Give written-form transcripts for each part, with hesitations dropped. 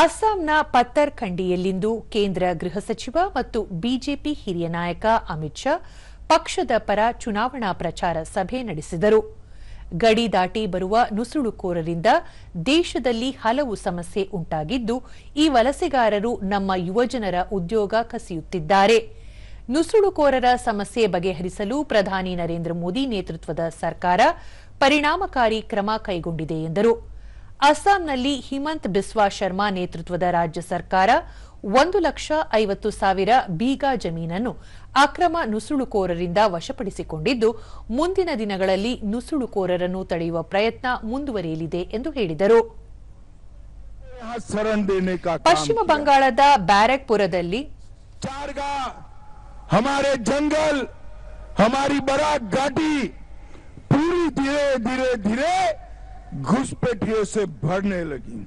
ಅಸ್ಸಾಂನ ಪತ್ತರ್ಖಂಡಿಯಲ್ಲಿಂದು ಕೇಂದ್ರ ಗೃಹ ಸಚಿವ ಮತ್ತು ಬಿಜೆಪಿ ಹಿರಿಯ ನಾಯಕ ಅಮಿತ್ ಶಾ ಪಕ್ಷದ ಪರ ಚುನಾವಣಾ ಪ್ರಚಾರ ಸಭೆ ನಡೆಸಿದರು. ಗಡಿ ದಾಟಿ ಬರುವ ನುಸುಳುಕೋರರಿಂದ ದೇಶದಲ್ಲಿ ಹಲವು ಸಮಸ್ಯೆ ಉಂಟಾಗಿದ್ದು, ಈ ವಲಸೆಗಾರರು ನಮ್ಮ ಯುವಜನರ ಉದ್ಯೋಗ ಕಸಿಯುತ್ತಿದ್ದಾರೆ. ನುಸುಳುಕೋರರ ಸಮಸ್ಯೆ ಬಗೆಹರಿಸಲು ಪ್ರಧಾನಿ ನರೇಂದ್ರ ಮೋದಿ ನೇತೃತ್ವದ ಸರ್ಕಾರ ಪರಿಣಾಮಕಾರಿ ಕ್ರಮ ಕೈಗೊಂಡಿದೆ ಎಂದರು. ಅಸ್ಸಾಂನಲ್ಲಿ ಹಿಮಂತ್ ಬಿಸ್ವಾ ಶರ್ಮಾ ನೇತೃತ್ವದ ರಾಜ್ಯ ಸರ್ಕಾರ 1,50,000 ಬೀಗಾ ಜಮೀನನ್ನು ಅಕ್ರಮ ನುಸುಳುಕೋರರಿಂದ ವಶಪಡಿಸಿಕೊಂಡಿದ್ದು, ಮುಂದಿನ ದಿನಗಳಲ್ಲಿ ನುಸುಳುಕೋರರನ್ನು ತಡೆಯುವ ಪ್ರಯತ್ನ ಮುಂದುವರಿಯಲಿದೆ ಎಂದು ಹೇಳಿದರು. ಪಶ್ಚಿಮ ಬಂಗಾಳದ ಬ್ಯಾರಕ್ಪುರದಲ್ಲಿ हमारे जंगल, हमारी बराक घाटी पूरी धीरे धीरे धीरे घुसपैठियों से भरने लगी.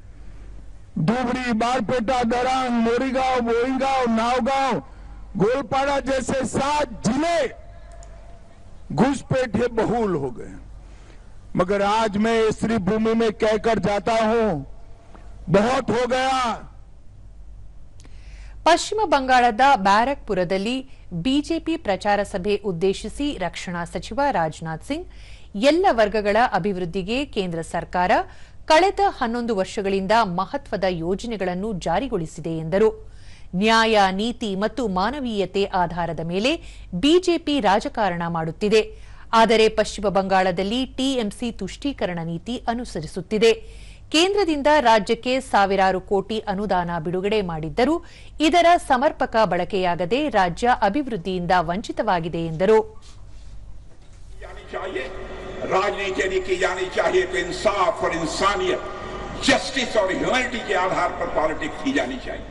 धुबरी, बारपेटा, दरंग, मोरीगांव, बोईगांव, नावगांव, गोलपाड़ा जैसे 7 जिले घुसपैठिए बहुल हो गए. मगर आज मैं स्त्री भूमि में कहकर जाता हूं, बहुत हो गया. ಪಶ್ಚಿಮ ಬಂಗಾಳದ ಬ್ಯಾರಕ್ಪುರದಲ್ಲಿ ಬಿಜೆಪಿ ಪ್ರಚಾರ ಸಭೆ ಉದ್ದೇಶಿಸಿ ರಕ್ಷಣಾ ಸಚಿವ ರಾಜನಾಥ್ ಸಿಂಗ್, ಎಲ್ಲ ವರ್ಗಗಳ ಅಭಿವೃದ್ಧಿಗೆ ಕೇಂದ್ರ ಸರ್ಕಾರ ಕಳೆದ 11 ವರ್ಷಗಳಿಂದ ಮಹತ್ವದ ಯೋಜನೆಗಳನ್ನು ಜಾರಿಗೊಳಿಸಿದೆ ಎಂದರು. ನ್ಯಾಯ, ನೀತಿ ಮತ್ತು ಮಾನವೀಯತೆ ಆಧಾರದ ಮೇಲೆ ಬಿಜೆಪಿ ರಾಜಕಾರಣ ಮಾಡುತ್ತಿದೆ. ಆದರೆ ಪಶ್ಚಿಮ ಬಂಗಾಳದಲ್ಲಿ ಟಿಎಂಸಿ ತುಷ್ಟೀಕರಣ ನೀತಿ ಅನುಸರಿಸುತ್ತಿದೆ. ಕೇಂದ್ರದಿಂದ ರಾಜ್ಯಕ್ಕೆ ಸಾವಿರಾರು ಕೋಟಿ ಅನುದಾನ ಬಿಡುಗಡೆ ಮಾಡಿದ್ದರೂ ಇದರ ಸಮರ್ಪಕ ಬಳಕೆಯಾಗದೆ ರಾಜ್ಯ ಅಭಿವೃದ್ಧಿಯಿಂದ ವಂಚಿತವಾಗಿದೆ ಎಂದರು. राजनीति की जानी चाहिए तो इंसाफ और इंसानियत, जस्टिस और ह्यूमैनिटी के आधार पर पॉलिटिक्स की जानी चाहिए.